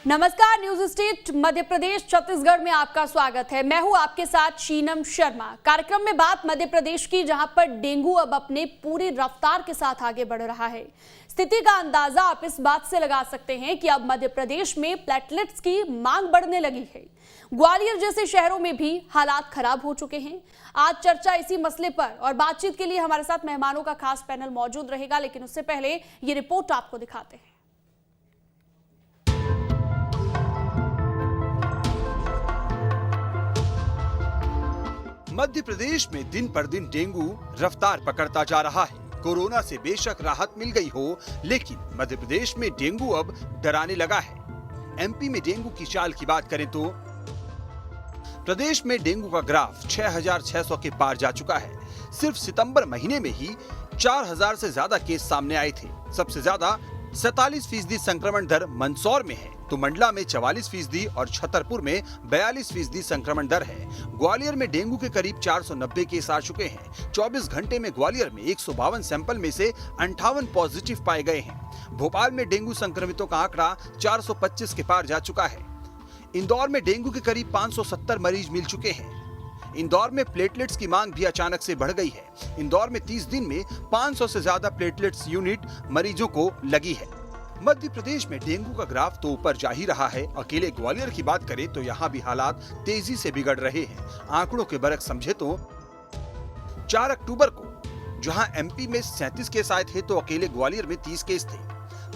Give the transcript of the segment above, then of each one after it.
नमस्कार, news state Madhya Pradesh Chhattisgarh में आपका स्वागत है। मैं हूं आपके साथ शीनम शर्मा। कार्यक्रम में बात मध्य प्रदेश की, जहां पर डेंगू अब अपने पूरी रफ्तार के साथ आगे बढ़ रहा है। स्थिति का अंदाजा आप इस बात से लगा सकते हैं कि अब मध्य प्रदेश में प्लेटलेट्स की मांग बढ़ने लगी है। ग्वालियर जैसे शहरों में भी हालात खराब हो चुके हैं। आज चर्चा इसी मसले पर और बातचीत के लिए हमारे साथ मेहमानों का खास पैनल मौजूद रहेगा, लेकिन उससे पहले ये रिपोर्ट आपको दिखाते हैं। मध्य प्रदेश में दिन पर दिन डेंगू रफ्तार पकड़ता जा रहा है। कोरोना से बेशक राहत मिल गई हो, लेकिन मध्य प्रदेश में डेंगू अब डराने लगा है। एमपी में डेंगू की चाल की बात करें तो प्रदेश में डेंगू का ग्राफ 6,600 के पार जा चुका है। सिर्फ सितंबर महीने में ही 4,000 से ज्यादा केस सामने आए थे। सबसे ज्यादा 47% संक्रमण दर मंदसौर में है, तो मंडला में 44% और छतरपुर में 42% संक्रमण दर है। ग्वालियर में डेंगू के करीब 490 केस आ चुके हैं। 24 घंटे में ग्वालियर में 152 सैंपल में से 58 पॉजिटिव पाए गए हैं। भोपाल में डेंगू संक्रमितों का आंकड़ा 425 के पार जा चुका है। इंदौर में डेंगू के करीब 570 मरीज मिल चुके हैं। इंदौर में प्लेटलेट्स की मांग भी अचानक से बढ़ गई है। इंदौर में 30 दिन में 500 से ज्यादा प्लेटलेट्स यूनिट मरीजों को लगी है। मध्य प्रदेश में डेंगू का ग्राफ तो ऊपर जा ही रहा है। अकेले ग्वालियर की बात करें तो यहाँ भी हालात तेजी से बिगड़ रहे हैं। आंकड़ों के बरख समझे तो 4 अक्टूबर को जहाँ एमपी में 37 केस आए थे, तो अकेले ग्वालियर में 30 केस थे।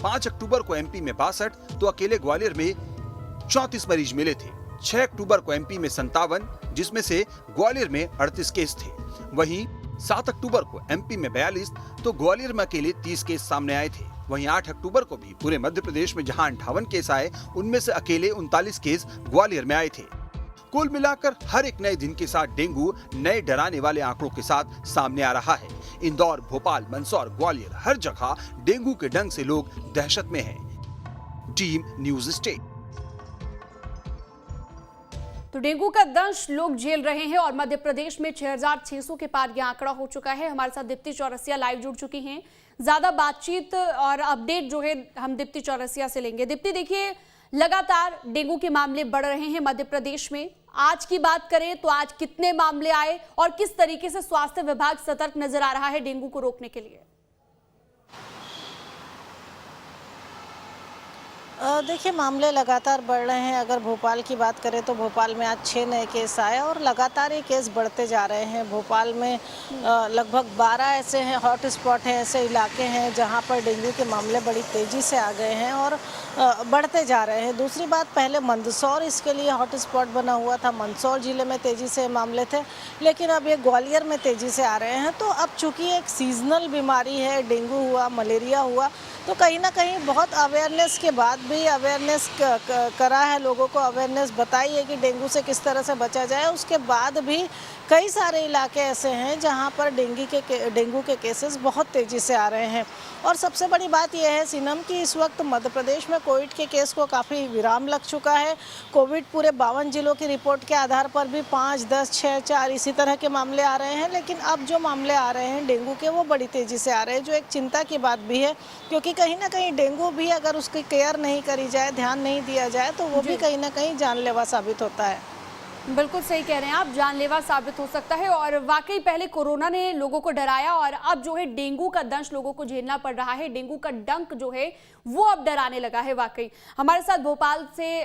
5 अक्टूबर को एमपी में 62, तो अकेले ग्वालियर में 34 मरीज मिले थे। 6 अक्टूबर को एमपी में 57, जिसमें से ग्वालियर में 38 केस थे। वहीं 7 अक्टूबर को एमपी में 42, तो ग्वालियर में अकेले 30 केस सामने आए थे। वहीं 8 अक्टूबर को भी पूरे मध्य प्रदेश में जहां 58 केस आए, उनमें से अकेले 39 केस ग्वालियर में आए थे। कुल मिलाकर हर एक नए दिन के साथ डेंगू नए डराने वाले आंकड़ों के साथ सामने आ रहा है। इंदौर, भोपाल, मंदसौर, ग्वालियर, हर जगह डेंगू के डंक से लोग दहशत में हैं। Team news state. तो डेंगू का दंश लोग झेल रहे हैं और मध्य प्रदेश में 6,600 के पार यह आंकड़ा हो चुका है। हमारे साथ दीप्ति चौरसिया लाइव जुड़ चुकी हैं। ज्यादा बातचीत और अपडेट जो है हम दीप्ति चौरसिया से लेंगे। दीप्ति, देखिए लगातार डेंगू के मामले बढ़ रहे हैं मध्य प्रदेश में। आज की बात करें तो आज कितने मामले आए और किस तरीके से स्वास्थ्य विभाग सतर्क नजर आ रहा है डेंगू को रोकने के लिए? देखिए, मामले लगातार बढ़ रहे हैं। अगर भोपाल की बात करें तो भोपाल में आज 6 नए केस आए और लगातार ये केस बढ़ते जा रहे हैं। भोपाल में लगभग 12 ऐसे हैं हॉट स्पॉट हैं, ऐसे इलाके हैं जहां पर डेंगू के मामले बड़ी तेज़ी से आ गए हैं और बढ़ते जा रहे हैं। दूसरी बात, पहले मंदसौर इसके लिए हॉट स्पॉट बना हुआ था। मंदसौर ज़िले में तेज़ी से मामले थे, लेकिन अब ये ग्वालियर में तेज़ी से आ रहे हैं। तो अब चूँकि एक सीजनल बीमारी है, डेंगू हुआ, मलेरिया हुआ, तो कहीं ना कहीं बहुत अवेयरनेस के बाद भी अवेयरनेस करा है, लोगों को अवेयरनेस बताई है कि डेंगू से किस तरह से बचा जाए। उसके बाद भी कई सारे इलाके ऐसे हैं जहां पर डेंगू के केसेस बहुत तेज़ी से आ रहे हैं। और सबसे बड़ी बात यह है सीनम कि इस वक्त मध्य प्रदेश में कोविड के केस को काफ़ी विराम लग चुका है। कोविड पूरे 52 जिलों की रिपोर्ट के आधार पर भी 5, 10, 6, 4 इसी तरह के मामले आ रहे हैं। लेकिन अब जो मामले आ रहे हैं डेंगू के, वो बड़ी तेज़ी से आ रहे हैं, जो एक चिंता की बात भी है। क्योंकि कहीं ना कहीं डेंगू भी अगर उसकी केयर नहीं करी जाए, ध्यान नहीं दिया जाए, तो वो भी कहीं ना कहीं जानलेवा साबित होता है। बिल्कुल सही कह रहे हैं आप, जानलेवा साबित हो सकता है। और वाकई पहले कोरोना ने लोगों को डराया और अब जो है डेंगू का दंश लोगों को झेलना पड़ रहा है। डेंगू का डंक जो है वो अब डराने लगा है वाकई। हमारे साथ भोपाल से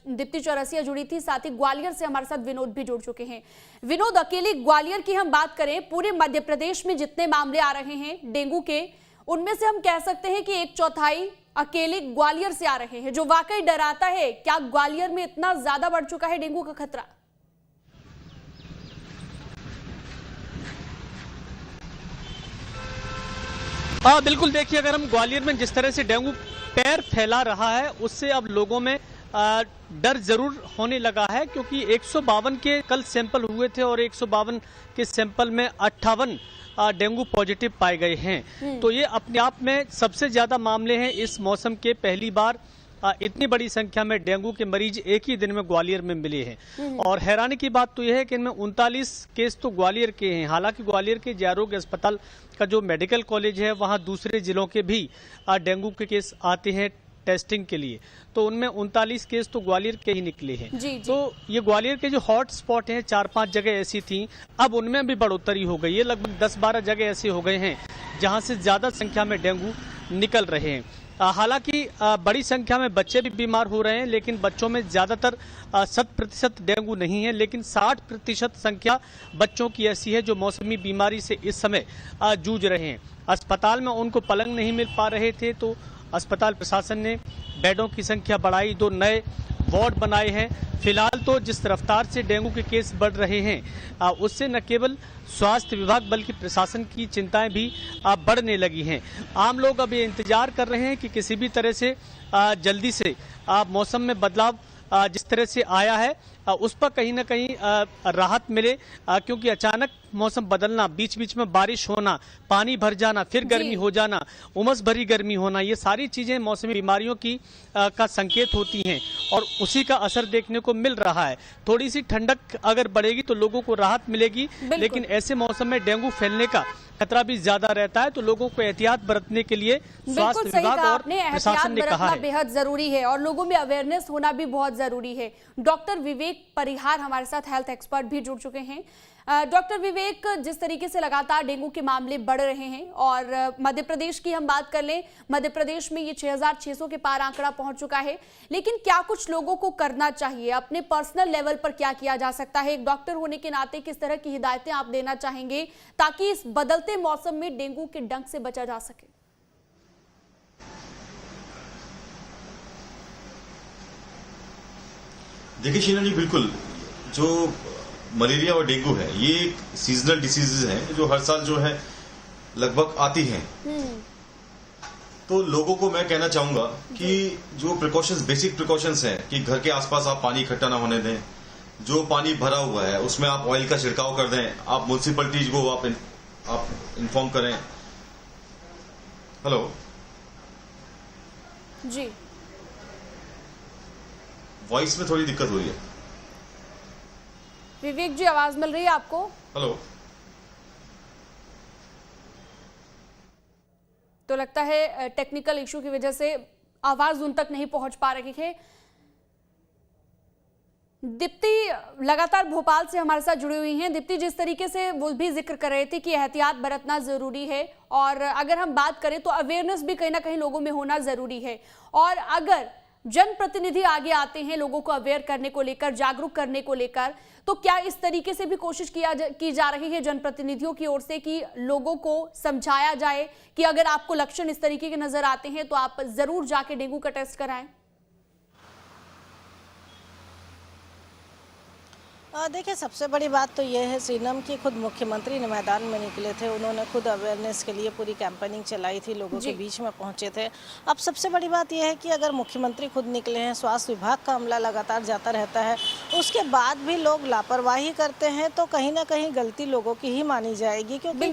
दीप्ति चौरसिया जुड़ी थी, साथ ही ग्वालियर से हमारे साथ विनोद भी जुड़ चुके हैं। विनोद, अकेले ग्वालियर की हम बात करें, पूरे मध्य प्रदेश में जितने मामले आ रहे हैं डेंगू के, उनमें से हम कह सकते हैं कि 1/4 अकेले ग्वालियर से आ रहे हैं, जो वाकई डराता है। क्या ग्वालियर में इतना ज्यादा बढ़ चुका है डेंगू का खतरा? हाँ बिल्कुल, देखिए अगर हम ग्वालियर में जिस तरह से डेंगू पैर फैला रहा है, उससे अब लोगों में डर जरूर होने लगा है। क्योंकि 152 के कल सैंपल हुए थे और 152 के सैंपल में 58 डेंगू पॉजिटिव पाए गए हैं। तो ये अपने आप में सबसे ज्यादा मामले हैं इस मौसम के। पहली बार इतनी बड़ी संख्या में डेंगू के मरीज एक ही दिन में ग्वालियर में मिले हैं। और हैरानी की बात तो यह है कि इनमें 39 केस तो ग्वालियर के हैं। हालांकि ग्वालियर के जय आरोग्य अस्पताल का जो मेडिकल कॉलेज है, वहां दूसरे जिलों के भी डेंगू के केस आते हैं। टेस्टिंग के लिए, तो उनमें 39 केस तो ग्वालियर के ही निकले हैं। जी। तो ये ग्वालियर के जो हॉट स्पॉट हैं 4-5 जगह ऐसी थी, अब उनमें भी बढ़ोतरी हो गई है। लगभग 10-12 जगह ऐसे हो गए हैं जहां से ज्यादा संख्या में डेंगू निकल रहे हैं। हालांकि बड़ी संख्या में बच्चे भी बीमार हो रहे हैं, लेकिन बच्चों में ज्यादातर 100% डेंगू नहीं है, लेकिन 60% संख्या बच्चों की ऐसी है जो मौसमी बीमारी से इस समय जूझ रहे हैं। अस्पताल में उनको पलंग नहीं मिल पा रहे थे, तो अस्पताल प्रशासन ने बेडों की संख्या बढ़ाई, 2 नए वार्ड बनाए हैं। फिलहाल तो जिस रफ्तार से डेंगू के केस बढ़ रहे हैं उससे न केवल स्वास्थ्य विभाग बल्कि प्रशासन की चिंताएं भी बढ़ने लगी हैं। आम लोग अब ये इंतजार कर रहे हैं कि किसी भी तरह से जल्दी से मौसम में बदलाव जिस तरह से आया है उस पर कहीं ना कहीं राहत मिले, क्योंकि अचानक मौसम बदलना, बीच बीच में बारिश होना, पानी भर जाना, फिर गर्मी हो जाना, उमस भरी गर्मी होना, ये सारी चीजें मौसमी बीमारियों की का संकेत होती हैं और उसी का असर देखने को मिल रहा है। थोड़ी सी ठंडक अगर बढ़ेगी तो लोगों को राहत मिलेगी, लेकिन ऐसे मौसम में डेंगू फैलने का खतरा भी ज्यादा रहता है, तो लोगों को एहतियात बरतने के लिए स्वास्थ्य विभाग और प्रशासन ने कहा है बेहद जरूरी है और लोगों में अवेयरनेस होना भी बहुत जरूरी है। डॉक्टर विवेक परिहार हमारे साथ हेल्थ एक्सपर्ट भी जुड़ चुके हैं। डॉक्टर विवेक, जिस तरीके से लगातार डेंगू के मामले बढ़ रहे हैं और मध्य प्रदेश की हम बात कर लें, मध्य प्रदेश में ये 6600 के पार आंकड़ा पहुंच चुका है, लेकिन क्या कुछ लोगों को करना चाहिए? अपने पर्सनल लेवल पर क्या किया जा सकता है? एक डॉक्टर होने के नाते किस तरह की हिदायतें आप देना चाहेंगे ताकि इस बदलते मौसम में डेंगू के डंक से बचा जा सके? देखिए शीना जी, बिल्कुल जो मलेरिया और डेंगू है ये एक सीजनल डिसीजेज हैं जो हर साल जो है लगभग आती हैं। तो लोगों को मैं कहना चाहूंगा कि जो प्रिकॉशंस, बेसिक प्रिकॉशंस हैं कि घर के आसपास आप पानी इकट्ठा ना होने दें, जो पानी भरा हुआ है उसमें आप ऑयल का छिड़काव कर दें, आप म्युनिसिपैलिटीज को आप इन्फॉर्म करें। हेलो जी, वॉइस में थोड़ी दिक्कत हो रही है। विवेक जी, आवाज मिल रही है आपको? हेलो, तो लगता है टेक्निकल इशू की वजह से आवाज उन तक नहीं पहुंच पा रही है। दीप्ति लगातार भोपाल से हमारे साथ जुड़ी हुई हैं। दीप्ति, जिस तरीके से वो भी जिक्र कर रहे थे कि एहतियात बरतना जरूरी है और अगर हम बात करें तो अवेयरनेस भी कहीं ना कहीं लोगों में होना जरूरी है, और अगर जनप्रतिनिधि आगे आते हैं लोगों को अवेयर करने को लेकर, जागरूक करने को लेकर, तो क्या इस तरीके से भी कोशिश की जा रही है जनप्रतिनिधियों की ओर से कि लोगों को समझाया जाए कि अगर आपको लक्षण इस तरीके के नजर आते हैं तो आप जरूर जाके डेंगू का टेस्ट कराएं? देखिए, सबसे बड़ी बात तो ये है सीनम की खुद मुख्यमंत्री ने मैदान में निकले थे, उन्होंने खुद अवेयरनेस के लिए पूरी कैंपेनिंग चलाई थी, लोगों के बीच में पहुंचे थे। अब सबसे बड़ी बात यह है कि अगर मुख्यमंत्री खुद निकले हैं, स्वास्थ्य विभाग का अमला लगातार जाता रहता है, उसके बाद भी लोग लापरवाही करते हैं तो कहीं ना कहीं गलती लोगों की ही मानी जाएगी, क्योंकि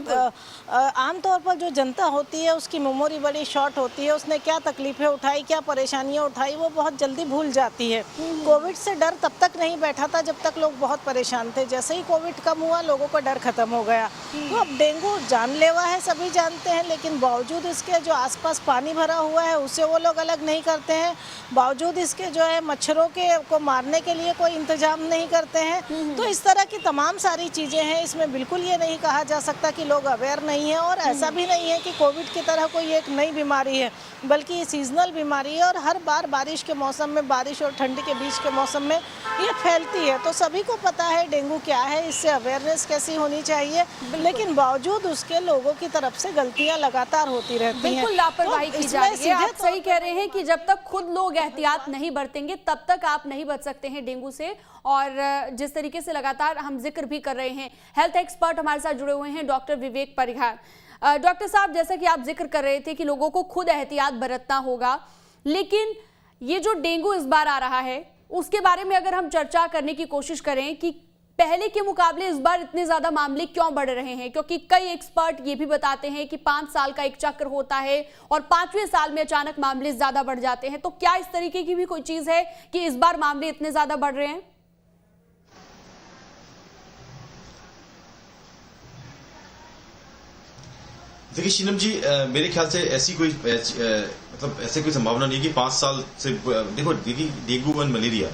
आमतौर पर जो जनता होती है उसकी मेमोरी बड़ी शॉर्ट होती है, उसने क्या तकलीफें उठाई, क्या परेशानियाँ उठाई, वो बहुत जल्दी भूल जाती है। कोविड से डर तब तक नहीं बैठा था जब तक लोग बहुत परेशान थे, जैसे ही कोविड कम हुआ लोगों का डर खत्म हो गया। तो अब डेंगू जानलेवा है, सभी जानते हैं, लेकिन बावजूद इसके जो आसपास पानी भरा हुआ है उससे वो लोग अलग नहीं करते हैं, बावजूद इसके जो है मच्छरों को मारने के लिए कोई इंतजाम नहीं करते हैं। तो इस तरह की तमाम सारी चीज़ें हैं, इसमें बिल्कुल ये नहीं कहा जा सकता कि लोग अवेयर नहीं है, और ऐसा भी नहीं है कि कोविड की तरह कोई एक नई बीमारी है, बल्कि ये सीजनल बीमारी है और हर बार बारिश के मौसम में, बारिश और ठंड के बीच के मौसम में ये फैलती है। तो सभी को पता है डेंगू क्या है, इससे अवेयरनेस कैसी होनी चाहिए, लेकिन बावजूद उसके लोगों की तरफ से गलतियां लगातार होती रहती हैं। बिल्कुल लापरवाही की जा रही है। आप सही कह रहे हैं कि जब तक खुद लोग एहतियात नहीं बरतेंगे तब तक आप नहीं बच सकते हैं डेंगू से। और जिस तरीके से लगातार हम जिक्र भी कर रहे हैं, हेल्थ एक्सपर्ट हमारे साथ जुड़े हुए हैं डॉक्टर विवेक परिहार। डॉक्टर साहब, जैसा कि आप जिक्र कर रहे थे कि लोगों को खुद एहतियात बरतना होगा, लेकिन ये जो डेंगू इस बार आ रहा है उसके बारे में अगर हम चर्चा करने की कोशिश करें कि पहले के मुकाबले इस बार इतने ज्यादा मामले क्यों बढ़ रहे हैं, क्योंकि कई एक्सपर्ट ये भी बताते हैं कि 5 साल का एक चक्र होता है और 5वें साल में अचानक मामले ज्यादा बढ़ जाते हैं। तो क्या इस तरीके की भी कोई चीज है कि इस बार मामले इतने ज्यादा बढ़ रहे हैं? देखिए शीनम जी, मेरे ख्याल से ऐसी कोई मतलब ऐसे कोई संभावना नहीं कि 5 साल से देखो डेंगू और मलेरिया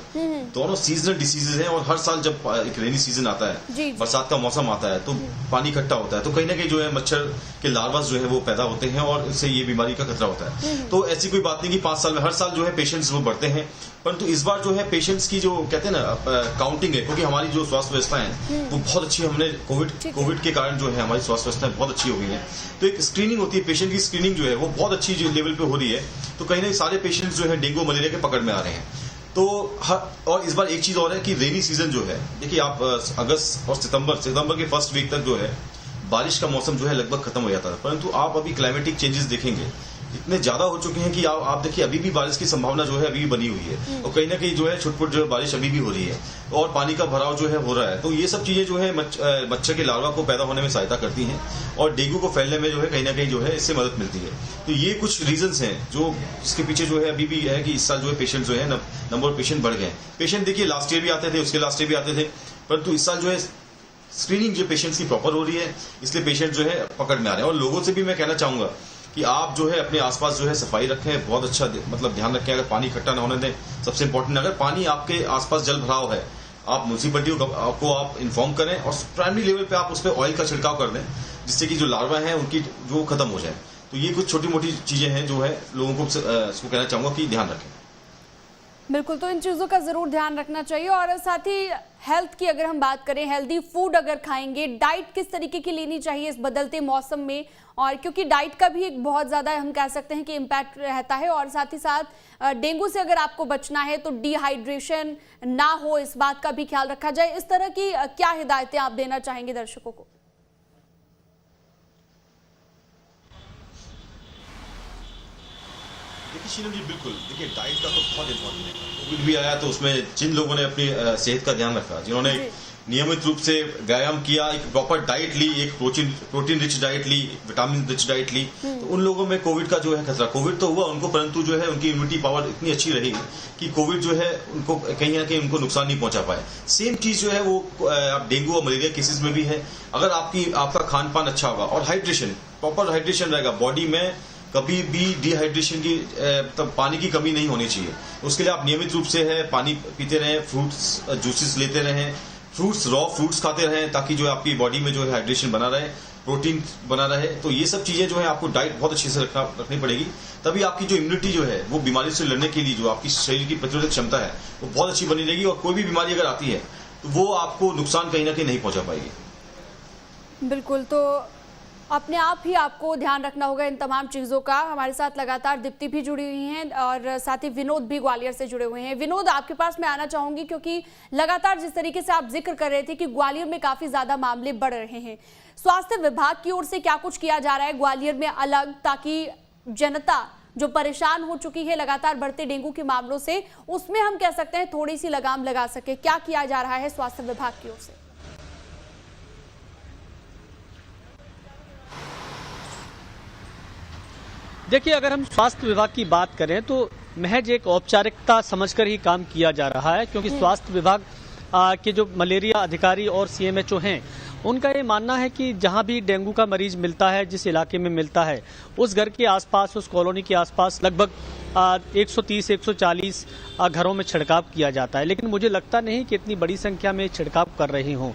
दोनों सीजनल डिसीजेज हैं और हर साल जब एक रेनी सीजन आता है, बरसात का मौसम आता है तो पानी इकट्ठा होता है, तो कहीं ना कहीं जो है मच्छर के लार्वास जो है वो पैदा होते हैं और इससे ये बीमारी का खतरा होता है। तो ऐसी कोई बात नहीं कि 5 साल में हर साल जो है पेशेंट्स वो बढ़ते हैं, परंतु इस बार जो है पेशेंट्स की जो कहते हैं ना काउंटिंग है, क्योंकि हमारी जो स्वास्थ्य व्यवस्था है वो बहुत अच्छी, हमने कोविड के कारण जो है हमारी स्वास्थ्य व्यवस्था बहुत अच्छी हो गई है। तो एक स्क्रीनिंग होती है, पेशेंट की स्क्रीनिंग जो है वो बहुत अच्छी लेवल पे हो रही है, तो कहीं ना सारे पेशेंट्स जो है डेंगू मलेरिया के पकड़ में आ रहे हैं। तो और इस बार एक चीज और है कि रेनी सीजन जो है, देखिए आप अगस्त और सितंबर के फर्स्ट वीक तक जो है बारिश का मौसम जो है लगभग खत्म हो जाता है, परंतु आप अभी क्लाइमेटिक चेंजेस देखेंगे इतने ज्यादा हो चुके हैं कि आप देखिए अभी भी बारिश की संभावना जो है अभी भी बनी हुई है और कहीं ना कहीं जो है छुटपुट जो है बारिश अभी भी हो रही है और पानी का भराव जो है हो रहा है। तो ये सब चीजें जो है मच्छर के लार्वा को पैदा होने में सहायता करती हैं और डेंगू को फैलने में जो है कहीं ना कहीं जो है इससे मदद मिलती है। तो ये कुछ रीजंस हैं जो इसके पीछे जो है अभी भी है कि इस साल जो है पेशेंट जो है नंबर ऑफ पेशेंट बढ़ गए। पेशेंट देखिए लास्ट ईयर भी आते थे, उसके लास्ट ईयर भी आते थे, परंतु इस साल जो है स्क्रीनिंग जो पेशेंट्स की प्रॉपर हो रही है, इसलिए पेशेंट जो है पकड़ में आ रहे हैं। और लोगों से भी मैं कहना चाहूंगा कि आप जो है अपने आसपास जो है सफाई रखें, बहुत अच्छा मतलब ध्यान रखें, अगर पानी इकट्ठा ना होने दें। सबसे इंपॉर्टेंट, अगर पानी आपके आसपास जल भराव है, आप म्यूनिसिपैलिटी को आप इन्फॉर्म करें और प्राइमरी लेवल पे आप उस पर ऑयल का छिड़काव कर दें, जिससे कि जो लार्वा है उनकी जो खत्म हो जाए। तो ये कुछ छोटी मोटी चीजें हैं जो है लोगों को इसको कहना चाहूंगा कि ध्यान रखें। बिल्कुल, तो इन चीज़ों का ज़रूर ध्यान रखना चाहिए। और साथ ही हेल्थ की अगर हम बात करें, हेल्दी फूड अगर खाएंगे, डाइट किस तरीके की लेनी चाहिए इस बदलते मौसम में, और क्योंकि डाइट का भी एक बहुत ज़्यादा हम कह सकते हैं कि इम्पैक्ट रहता है। और साथ ही साथ डेंगू से अगर आपको बचना है तो डिहाइड्रेशन ना हो, इस बात का भी ख्याल रखा जाए। इस तरह की क्या हिदायतें आप देना चाहेंगे दर्शकों को? देखिए शीलम जी, बिल्कुल देखिए डाइट का तो बहुत इंपॉर्टेंट है। कोविड भी आया तो उसमें जिन लोगों ने अपनी सेहत का ध्यान रखा, जिन्होंने नियमित रूप से व्यायाम किया, एक प्रॉपर डाइट ली, एक प्रोटीन रिच डाइट ली, विटामिन रिच डाइट ली, तो उन लोगों में कोविड का जो है खतरा, कोविड तो हुआ उनको, परंतु जो है उनकी इम्यूनिटी पावर इतनी अच्छी रही कि कोविड जो है उनको कहीं ना कहीं उनको नुकसान नहीं पहुंचा पाए। सेम चीज जो है वो डेंगू और मलेरिया केसेस में भी है। अगर आपका खान पान अच्छा होगा और हाइड्रेशन, प्रॉपर हाइड्रेशन रहेगा, बॉडी में कभी भी डिहाइड्रेशन की तब पानी की कमी नहीं होनी चाहिए। उसके लिए आप नियमित रूप से है पानी पीते रहें, फ्रूट्स जूसेस लेते रहें, रॉ फ्रूट्स खाते रहें, ताकि जो है आपकी बॉडी में जो है हाइड्रेशन बना रहे, प्रोटीन बना रहे। तो ये सब चीजें जो है आपको डाइट बहुत अच्छे से रखनी पड़ेगी, तभी आपकी जो इम्यूनिटी जो है वो बीमारी से लड़ने के लिए जो आपकी शरीर की प्रतिरोधक क्षमता है वो बहुत अच्छी बनी रहेगी और कोई भी बीमारी अगर आती है तो वो आपको नुकसान कहीं ना कहीं नहीं पहुंचा पाएगी। बिल्कुल, तो अपने आप ही आपको ध्यान रखना होगा इन तमाम चीज़ों का। हमारे साथ लगातार दीप्ति भी जुड़ी हुई हैं और साथ ही विनोद भी ग्वालियर से जुड़े हुए हैं। विनोद, आपके पास मैं आना चाहूँगी क्योंकि लगातार जिस तरीके से आप जिक्र कर रहे थे कि ग्वालियर में काफ़ी ज़्यादा मामले बढ़ रहे हैं, स्वास्थ्य विभाग की ओर से क्या कुछ किया जा रहा है ग्वालियर में अलग, ताकि जनता जो परेशान हो चुकी है लगातार बढ़ते डेंगू के मामलों से, उसमें हम कह सकते हैं थोड़ी सी लगाम लगा सके? क्या किया जा रहा है स्वास्थ्य विभाग की ओर से? देखिए, अगर हम स्वास्थ्य विभाग की बात करें तो महज एक औपचारिकता समझकर ही काम किया जा रहा है, क्योंकि स्वास्थ्य विभाग के जो मलेरिया अधिकारी और सीएमएचओ हैं, उनका ये मानना है कि जहां भी डेंगू का मरीज मिलता है, जिस इलाके में मिलता है, उस घर के आसपास, उस कॉलोनी के आसपास लगभग 130-140 घरों में छिड़काव किया जाता है। लेकिन मुझे लगता नहीं कि इतनी बड़ी संख्या में छिड़काव कर रहे हों।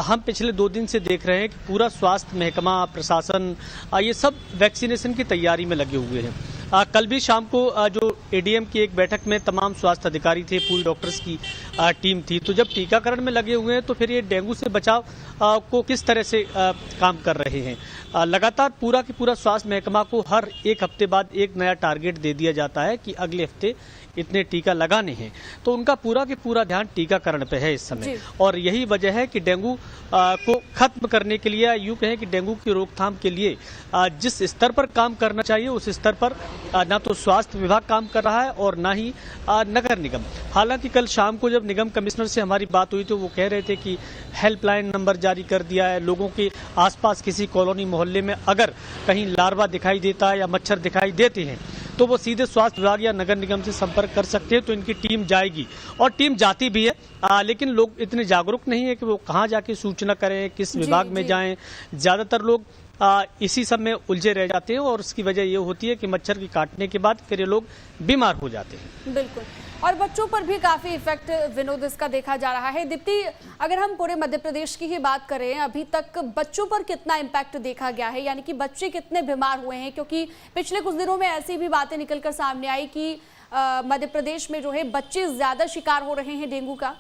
हम पिछले 2 दिन से देख रहे हैं कि पूरा स्वास्थ्य महकमा, प्रशासन, ये सब वैक्सीनेशन की तैयारी में लगे हुए हैं। कल भी शाम को जो एडीएम की एक बैठक में तमाम स्वास्थ्य अधिकारी थे, पूरी डॉक्टर्स की टीम थी। तो जब टीकाकरण में लगे हुए हैं तो फिर ये डेंगू से बचाव को किस तरह से काम कर रहे हैं? लगातार पूरा की पूरा स्वास्थ्य महकमा को हर 1 हफ्ते बाद एक नया टारगेट दे दिया जाता है कि अगले हफ्ते इतने टीका लगाने हैं। तो उनका पूरा की पूरा ध्यान टीकाकरण पे है इस समय, और यही वजह है कि डेंगू को खत्म करने के लिए, यूँ कहें कि डेंगू की रोकथाम के लिए जिस स्तर पर काम करना चाहिए उस स्तर पर ना तो स्वास्थ्य विभाग काम कर रहा है और ना ही नगर निगम। हालांकि कल शाम को जब निगम कमिश्नर से हमारी बात हुई तो वो कह रहे थे कि हेल्पलाइन नंबर जारी कर दिया है। लोगों के आसपास किसी कॉलोनी मोहल्ले में अगर कहीं लार्वा दिखाई देता है या मच्छर दिखाई देते हैं तो वो सीधे स्वास्थ्य विभाग या नगर निगम से संपर्क कर सकते हैं। तो इनकी टीम जाएगी और टीम जाती भी है, लेकिन लोग इतने जागरूक नहीं है कि वो कहाँ जाके सूचना करें, किस विभाग में जाएं। ज्यादातर लोग इसी सब में उलझे रह जाते हैं और उसकी वजह ये होती है कि मच्छर की काटने के बाद फिर ये लोग बीमार हो जाते हैं। बिल्कुल, और बच्चों पर भी काफी इफेक्ट विनोद इसका देखा जा रहा है। दीप्ति, अगर हम पूरे मध्य प्रदेश की ही बात करें, अभी तक बच्चों पर कितना इम्पैक्ट देखा गया है, यानी कि बच्चे कितने बीमार हुए हैं? क्योंकि पिछले कुछ दिनों में ऐसी भी बातें निकलकर सामने आई कि मध्य प्रदेश में जो है बच्चे ज्यादा शिकार हो रहे हैं डेंगू का।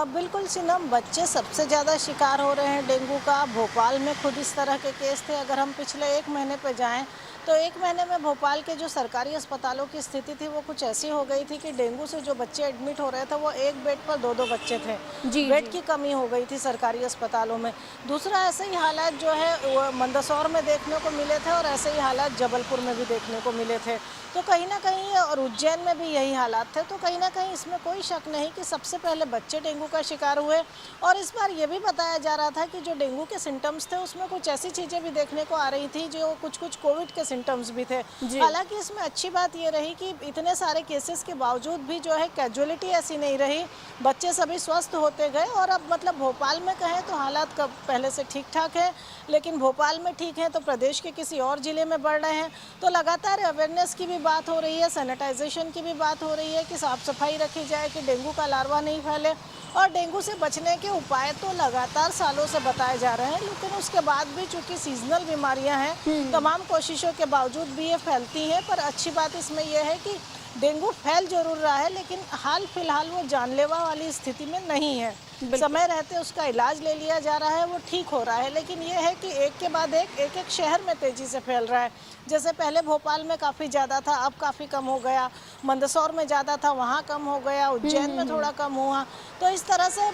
बिल्कुल सीनम, बच्चे सबसे ज़्यादा शिकार हो रहे हैं डेंगू का। भोपाल में खुद इस तरह के केस थे। अगर हम पिछले 1 महीने पे जाएं तो 1 महीने में भोपाल के जो सरकारी अस्पतालों की स्थिति थी वो कुछ ऐसी हो गई थी कि डेंगू से जो बच्चे एडमिट हो रहे थे वो एक बेड पर 2-2 बच्चे थे। बेड की कमी हो गई थी सरकारी अस्पतालों में। दूसरा, ऐसे ही हालात जो है वो मंदसौर में देखने को मिले थे और ऐसे ही हालात जबलपुर में भी देखने को मिले थे। तो कहीं ना कहीं, और उज्जैन में भी यही हालात थे। तो कहीं ना कहीं इसमें कोई शक नहीं कि सबसे पहले बच्चे डेंगू का शिकार हुए। और इस बार ये भी बताया जा रहा था कि जो डेंगू के सिम्टम्स थे उसमें कुछ ऐसी चीज़ें भी देखने को आ रही थी जो कुछ कोविड के सिम्टम्स भी थे। हालांकि इसमें अच्छी बात ये रही कि इतने सारे केसेस के बावजूद भी जो है कैजुअलिटी ऐसी नहीं रही, बच्चे सभी स्वस्थ होते गए। और अब मतलब भोपाल में कहें तो हालात पहले से ठीक ठाक है, लेकिन भोपाल में ठीक है तो प्रदेश के किसी और ज़िले में बढ़ रहे हैं। तो लगातार अवेयरनेस की भी बात हो रही है, सैनिटाइजेशन की भी बात हो रही है कि साफ़ सफाई रखी जाए, कि डेंगू का लार्वा नहीं फैले। और डेंगू से बचने के उपाय तो लगातार सालों से बताए जा रहे हैं, लेकिन उसके बाद भी चूंकि सीजनल बीमारियां हैं, तमाम कोशिशों के बावजूद भी ये फैलती हैं। पर अच्छी बात इसमें यह है कि डेंगू फैल जरूर रहा है, लेकिन हाल फिलहाल वो जानलेवा वाली स्थिति में नहीं है। समय रहते उसका इलाज ले लिया जा रहा है, वो ठीक हो रहा है। लेकिन ये है कि एक के बाद एक शहर में तेज़ी से फैल रहा है। जैसे पहले भोपाल में काफ़ी ज़्यादा था, अब काफ़ी कम हो गया। मंदसौर में ज़्यादा था, वहाँ कम हो गया। उज्जैन में थोड़ा कम हुआ। तो इस तरह से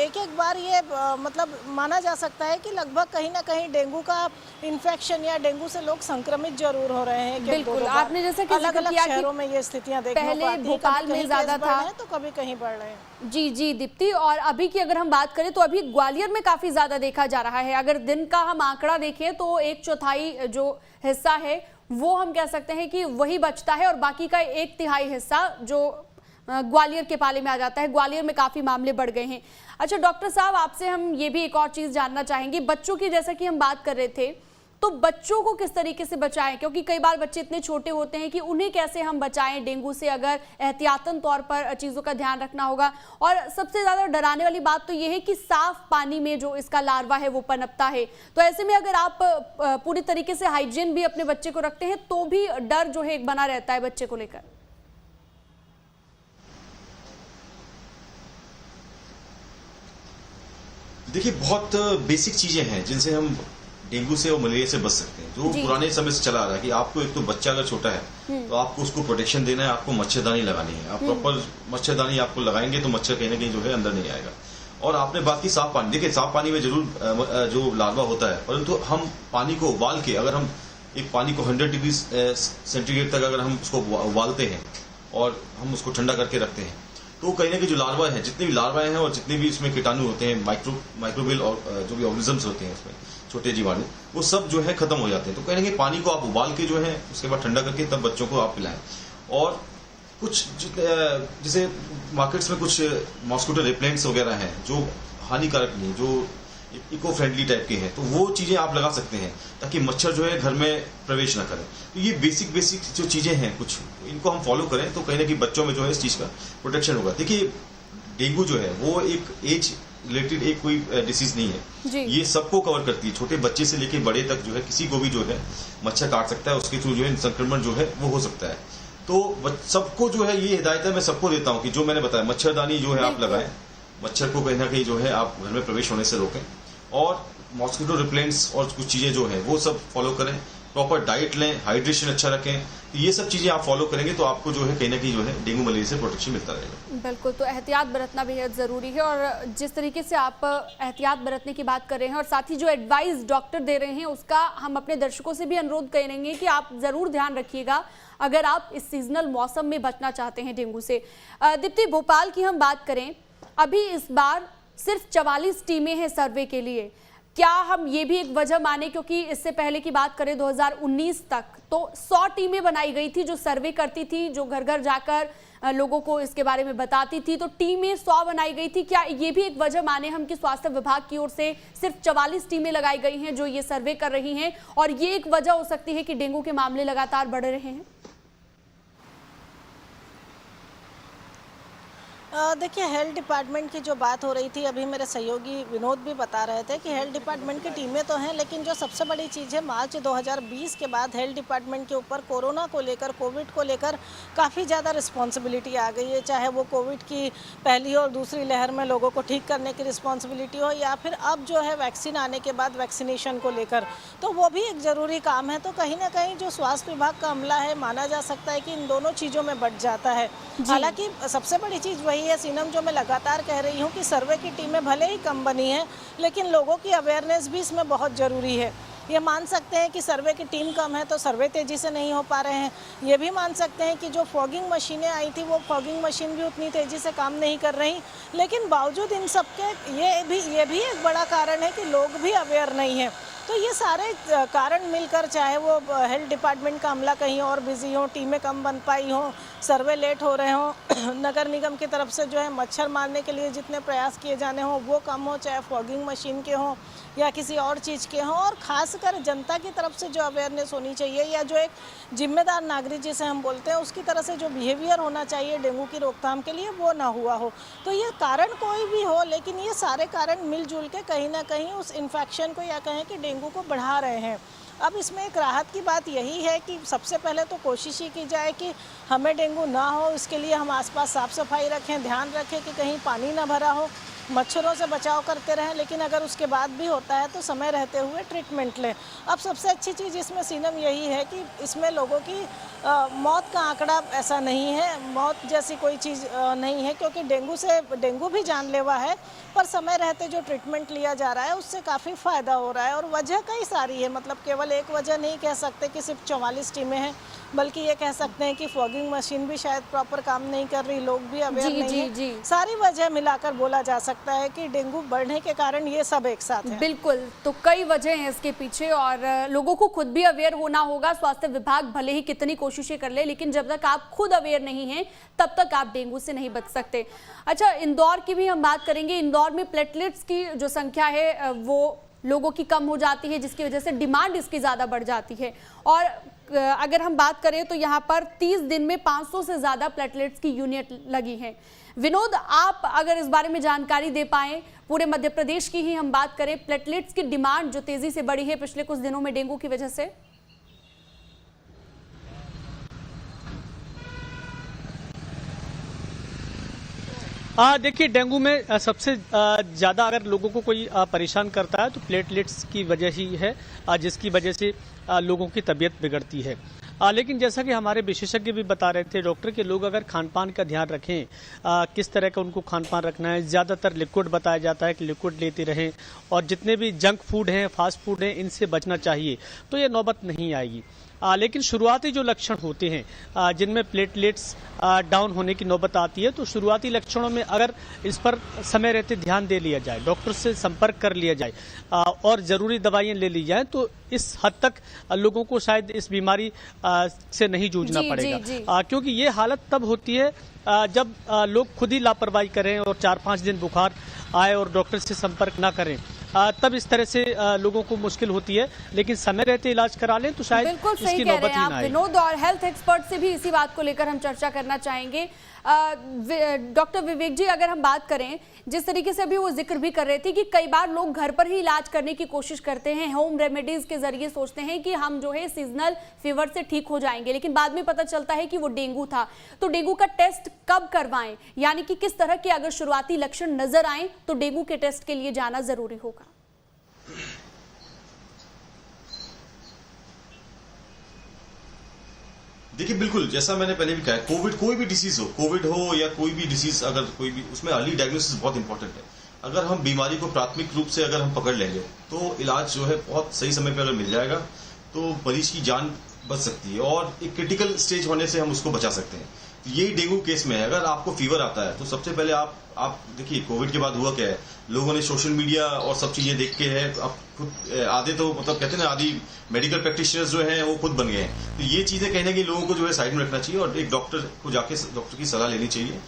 एक बार ये मतलब माना जा सकता है कि लगभग कहीं ना कहीं डेंगू का इन्फेक्शन या डेंगू से लोग संक्रमित जरूर हो रहे हैं। बिल्कुल, आपने जैसे कि अलग-अलग शहरों में ये स्थितियाँ देखने को आती हैं। पहले भोपाल में ज़्यादा था तो कभी कहीं बढ़ रहे हैं। जी दीप्ति, और अभी की अगर हम बात करें तो अभी ग्वालियर में काफी ज्यादा देखा जा रहा है। अगर दिन का हम आंकड़ा देखें तो 1/4 जो हिस्सा है वो हम कह सकते हैं कि वही बचता है, और बाकी का 1/3 हिस्सा जो ग्वालियर के पाले में आ जाता है। ग्वालियर में काफी मामले बढ़ गए हैं। अच्छा डॉक्टर साहब, आपसे हम ये भी एक और चीज जानना चाहेंगे, बच्चों की जैसा कि हम बात कर रहे थे, तो बच्चों को किस तरीके से बचाएं? क्योंकि कई बार बच्चे इतने छोटे होते हैं कि उन्हें कैसे हम बचाएं डेंगू से, अगर एहतियातन तौर पर चीज़ों का ध्यान रखना होगा। और सबसे ज़्यादा डराने वाली बात तो ये है कि साफ पानी में जो इसका लार्वा है वो पनपता है। तो ऐसे में अगर आप पूरी तरीके से हाइजीन भी अपने बच्चे को रखते हैं तो भी डर जो है एक बना रहता है बच्चे को लेकर। देखिए, बहुत बेसिक चीजें हैं जिनसे हम डेंगू से और मलेरिया से बच सकते हैं, जो पुराने समय से चला आ रहा है कि आपको एक तो बच्चा अगर छोटा है तो आपको उसको प्रोटेक्शन देना है, आपको मच्छरदानी लगानी है। आप प्रॉपर मच्छरदानी आपको लगाएंगे तो मच्छर कहीं ना कहीं जो है अंदर नहीं आएगा। और आपने बात की साफ पानी, देखिए साफ पानी में जरूर जो लार्वा होता है, परंतु हम पानी को उबाल के, अगर हम एक पानी को 100 डिग्री सेंटीग्रेड तक अगर हम उसको उबालते हैं और हम उसको ठंडा करके रखते हैं तो कहीं ना कहीं जो लार्वा है, जितने भी लार्वा हैं और जितने भी इसमें कीटाणु होते हैं, माइक्रोबियल और जो भी ऑर्गेनिजम्स होते हैं इसमें, छोटे जीवाणु, वो सब जो है खत्म हो जाते हैं। तो कहीं ना कहीं पानी को आप उबाल के जो है उसके बाद ठंडा करके तब बच्चों को आप पिलाएं। और कुछ जैसे मार्केट्स में कुछ मॉस्किटो रिपेलेंट्स वगैरह हैं जो हानिकारक नहीं, जो इको फ्रेंडली टाइप के हैं, तो वो चीजें आप लगा सकते हैं ताकि मच्छर जो है घर में प्रवेश न करें। तो ये बेसिक जो चीजें हैं कुछ, इनको हम फॉलो करें तो कहीं ना कहीं बच्चों में जो है इस चीज का प्रोटेक्शन होगा। देखिए, डेंगू जो है वो एक एज रिलेटेड एक कोई डिसीज नहीं है, ये सबको कवर करती है। छोटे बच्चे से लेकर बड़े तक जो है किसी को भी जो है मच्छर काट सकता है, उसके थ्रू जो है संक्रमण जो है वो हो सकता है। तो सबको जो है ये हिदायत है मैं सबको देता हूँ कि जो मैंने बताया, मच्छरदानी जो है आप लगाएं, मच्छर को कहीं ना कहीं जो है आप घर में प्रवेश होने से रोकें, और मॉस्किटो रिपेलेंट्स और कुछ चीजें जो है वो सब फॉलो करें, प्रॉपर डाइट लें, हाइड्रेशन अच्छा रखें। तो ये सब चीजें आप फॉलो करेंगे तो आपको जो है कहीं ना कहीं जो है डेंगू मलेरिया से प्रोटेक्शन मिलता रहेगा। बिल्कुल, तो एहतियात बरतना बेहद ज़रूरी है। और जिस तरीके से आप एहतियात बरतने की बात कर रहे हैं और साथ ही जो एडवाइस डॉक्टर दे रहे हैं उसका हम अपने दर्शकों से भी अनुरोध करेंगे कि आप ज़रूर ध्यान रखिएगा अगर आप इस सीजनल मौसम में बचना चाहते हैं डेंगू से। दीप्ति, भोपाल की हम बात करें, अभी इस बार सिर्फ 44 टीमें हैं सर्वे के लिए। क्या हम ये भी एक वजह माने, क्योंकि इससे पहले की बात करें 2019 तक तो 100 टीमें बनाई गई थी जो सर्वे करती थी, जो घर घर जाकर लोगों को इसके बारे में बताती थी, तो टीमें 100 बनाई गई थी। क्या ये भी एक वजह माने हम कि स्वास्थ्य विभाग की ओर से सिर्फ 44 टीमें लगाई गई हैं जो ये सर्वे कर रही हैं, और ये एक वजह हो सकती है कि डेंगू के मामले लगातार बढ़ रहे हैं? देखिए, हेल्थ डिपार्टमेंट की जो बात हो रही थी, अभी मेरे सहयोगी विनोद भी बता रहे थे कि हेल्थ डिपार्टमेंट की टीमें तो हैं, लेकिन जो सबसे बड़ी चीज़ है, मार्च 2020 के बाद हेल्थ डिपार्टमेंट के ऊपर कोरोना को लेकर, कोविड को लेकर काफ़ी ज़्यादा रिस्पॉन्सिबिलिटी आ गई है। चाहे वो कोविड की पहली और दूसरी लहर में लोगों को ठीक करने की रिस्पॉन्सिबिलिटी हो, या फिर अब जो है वैक्सीन आने के बाद वैक्सीनेशन को लेकर, तो वो भी एक ज़रूरी काम है। तो कहीं ना कहीं जो स्वास्थ्य विभाग का अमला है, माना जा सकता है कि इन दोनों चीज़ों में बढ़ जाता है। हालांकि सबसे बड़ी चीज़ वही है सीनम, जो मैं लगातार कह रही हूँ कि सर्वे की टीमें भले ही कम बनी हैं, लेकिन लोगों की अवेयरनेस भी इसमें बहुत ज़रूरी है। ये मान सकते हैं कि सर्वे की टीम कम है तो सर्वे तेज़ी से नहीं हो पा रहे हैं। ये भी मान सकते हैं कि जो फॉगिंग मशीनें आई थी, वो फॉगिंग मशीन भी उतनी तेज़ी से काम नहीं कर रही। लेकिन बावजूद इन सब के ये भी एक बड़ा कारण है कि लोग भी अवेयर नहीं हैं। तो ये सारे कारण मिलकर, चाहे वो हेल्थ डिपार्टमेंट का अमला कहीं और बिजी हो, टीमें कम बन पाई हों, सर्वे लेट हो रहे हों, नगर निगम की तरफ से जो है मच्छर मारने के लिए जितने प्रयास किए जाने हों वो कम हो, चाहे फॉगिंग मशीन के हों या किसी और चीज़ के हों, और ख़ासकर जनता की तरफ से जो अवेयरनेस होनी चाहिए, या जो एक जिम्मेदार नागरिक जिसे हम बोलते हैं, उसकी तरह से जो बिहेवियर होना चाहिए डेंगू की रोकथाम के लिए, वो ना हुआ हो। तो ये कारण कोई भी हो, लेकिन ये सारे कारण मिलजुल के कहीं ना कहीं उस इन्फेक्शन को, या कहें कि डेंगू को बढ़ा रहे हैं। अब इसमें एक राहत की बात यही है कि सबसे पहले तो कोशिश ही की जाए कि हमें डेंगू ना हो, इसके लिए हम आसपास साफ़ सफाई रखें, ध्यान रखें कि कहीं पानी ना भरा हो, मच्छरों से बचाव करते रहें। लेकिन अगर उसके बाद भी होता है तो समय रहते हुए ट्रीटमेंट लें। अब सबसे अच्छी चीज़ इसमें सीनम यही है कि इसमें लोगों की मौत का आंकड़ा ऐसा नहीं है, मौत जैसी कोई चीज़ नहीं है, क्योंकि डेंगू भी जानलेवा है, पर समय रहते जो ट्रीटमेंट लिया जा रहा है उससे काफ़ी फ़ायदा हो रहा है। और वजह कई सारी है, मतलब केवल एक वजह नहीं कह सकते कि सिर्फ 44 टीमें हैं, बल्कि ये कह सकते हैं कि फॉगिंग मशीन भी शायद प्रॉपर काम नहीं कर रही, लोग भी अवेयर नहीं है। सारी वजह मिलाकर बोला जा सकता है कि डेंगू बढ़ने के कारण ये सब एक साथ है। बिल्कुल, तो कई वजह हैं इसके पीछे, और लोगों को खुद भी अवेयर होना होगा। स्वास्थ्य विभाग भले ही कितनी कोशिशें कर ले, लेकिन जब तक आप खुद अवेयर नहीं हैं तब तक आप डेंगू से नहीं बच सकते। अच्छा, इंदौर की भी हम बात करेंगे। इंदौर में प्लेटलेट्स की जो संख्या है वो लोगों की कम हो जाती है, जिसकी वजह से डिमांड इसकी ज़्यादा बढ़ जाती है। और अगर हम बात करें तो यहाँ पर 30 दिन में 500 से ज़्यादा प्लेटलेट्स की यूनिट लगी हैं। विनोद, आप अगर इस बारे में जानकारी दे पाएँ, पूरे मध्य प्रदेश की ही हम बात करें, प्लेटलेट्स की डिमांड जो तेज़ी से बढ़ी है पिछले कुछ दिनों में डेंगू की वजह से। देखिए, डेंगू में सबसे ज़्यादा अगर लोगों को कोई परेशान करता है तो प्लेटलेट्स की वजह ही है, जिसकी वजह से लोगों की तबीयत बिगड़ती है। लेकिन जैसा कि हमारे विशेषज्ञ भी बता रहे थे डॉक्टर, के लोग अगर खान पान का ध्यान रखें, किस तरह का उनको खान पान रखना है, ज़्यादातर लिक्विड बताया जाता है कि लिक्विड लेते रहें, और जितने भी जंक फूड हैं, फास्ट फूड हैं, इनसे बचना चाहिए, तो ये नौबत नहीं आएगी। लेकिन शुरुआती जो लक्षण होते हैं जिनमें प्लेटलेट्स डाउन होने की नौबत आती है, तो शुरुआती लक्षणों में अगर इस पर समय रहते ध्यान दे लिया जाए, डॉक्टर से संपर्क कर लिया जाए और ज़रूरी दवाइयाँ ले ली जाए, तो इस हद तक लोगों को शायद इस बीमारी से नहीं जूझना पड़ेगा। क्योंकि ये हालत तब होती है जब लोग खुद ही लापरवाही करें और 4-5 दिन बुखार आए और डॉक्टर से संपर्क ना करें, तब इस तरह से लोगों को मुश्किल होती है। लेकिन समय रहते इलाज करा लें तो शायद इसकी नौबत ही ना आए। विनोद, और हेल्थ एक्सपर्ट से भी इसी बात को लेकर हम चर्चा करना चाहेंगे। डॉक्टर विवेक जी, अगर हम बात करें, जिस तरीके से अभी वो जिक्र भी कर रहे थे कि कई बार लोग घर पर ही इलाज करने की कोशिश करते हैं, होम रेमेडीज के जरिए सोचते हैं कि हम जो है सीजनल फीवर से ठीक हो जाएंगे, लेकिन बाद में पता चलता है कि वो डेंगू था। तो डेंगू का टेस्ट कब करवाएं, यानी कि किस तरह के अगर शुरुआती लक्षण नजर आए तो डेंगू के टेस्ट के लिए जाना जरूरी होगा? देखिए, बिल्कुल जैसा मैंने पहले भी कहा, कोविड कोई भी डिसीज हो, कोविड हो या कोई भी डिसीज, अगर कोई भी, उसमें अर्ली डायग्नोसिस बहुत इंपॉर्टेंट है। अगर हम बीमारी को प्राथमिक रूप से अगर हम पकड़ लेंगे तो इलाज जो है बहुत सही समय पर अगर मिल जाएगा तो मरीज की जान बच सकती है, और एक क्रिटिकल स्टेज होने से हम उसको बचा सकते हैं। यही डेंगू केस में है। अगर आपको फीवर आता है तो सबसे पहले आप देखिए कोविड के बाद हुआ क्या है, लोगों ने सोशल मीडिया और सब चीजें देख के है अब खुद आधे तो मतलब कहते हैं ना आदि मेडिकल प्रैक्टिशनर्स जो हैं वो खुद बन गए हैं। तो ये चीजें कहने की लोगों को जो है साइड में रखना चाहिए और एक डॉक्टर को जाके डॉक्टर की सलाह लेनी चाहिए।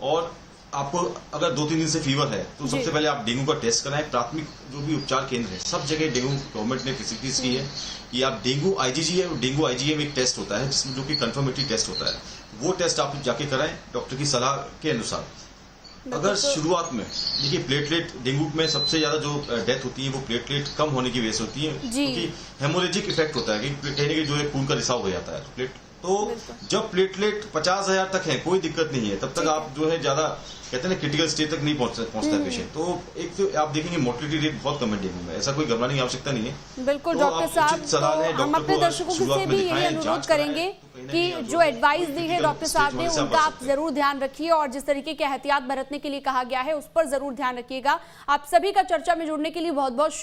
और आपको अगर 2-3 दिन से फीवर है तो सबसे पहले आप डेंगू का टेस्ट कराएं। प्राथमिक जो भी उपचार केंद्र है सब जगह डेंगू गवर्नमेंट ने फैसिलिटीज की है कि आप डेंगू आईजीजी है और डेंगू आईजीएम एक टेस्ट होता है जिसमें जो कि कंफर्मेटरी टेस्ट होता है, वो टेस्ट आप जाके कराएं डॉक्टर की सलाह के अनुसार। अगर शुरुआत में देखिए प्लेटलेट डेंगू में सबसे ज्यादा जो डेथ होती है वो प्लेटलेट कम होने की वजह से होती है, क्योंकि हेमोरेजिक इफेक्ट होता है कि कहने के जो है खून का रिसाव हो जाता है। तो जब प्लेटलेट 50,000 तक है कोई दिक्कत नहीं है, तब तक आप जो है ज्यादा कहते हैं ना क्रिटिकल स्टेज तक नहीं पहुंचता पेशेंट। तो एक तो आप देखेंगे मोर्टेलिटी रेट बहुत कम है डेंगू में, ऐसा कोई घबराने की आवश्यकता नहीं है। बिल्कुल डॉक्टर साहब, तो हम अपने दर्शकों से भी यही अनुरोध करेंगे कि जो एडवाइस दी है डॉक्टर साहब ने उनका आप जरूर ध्यान रखिए और जिस तरीके के एहतियात बरतने के लिए कहा गया है उस पर जरूर ध्यान रखिएगा। आप सभी का चर्चा में जुड़ने के लिए बहुत बहुत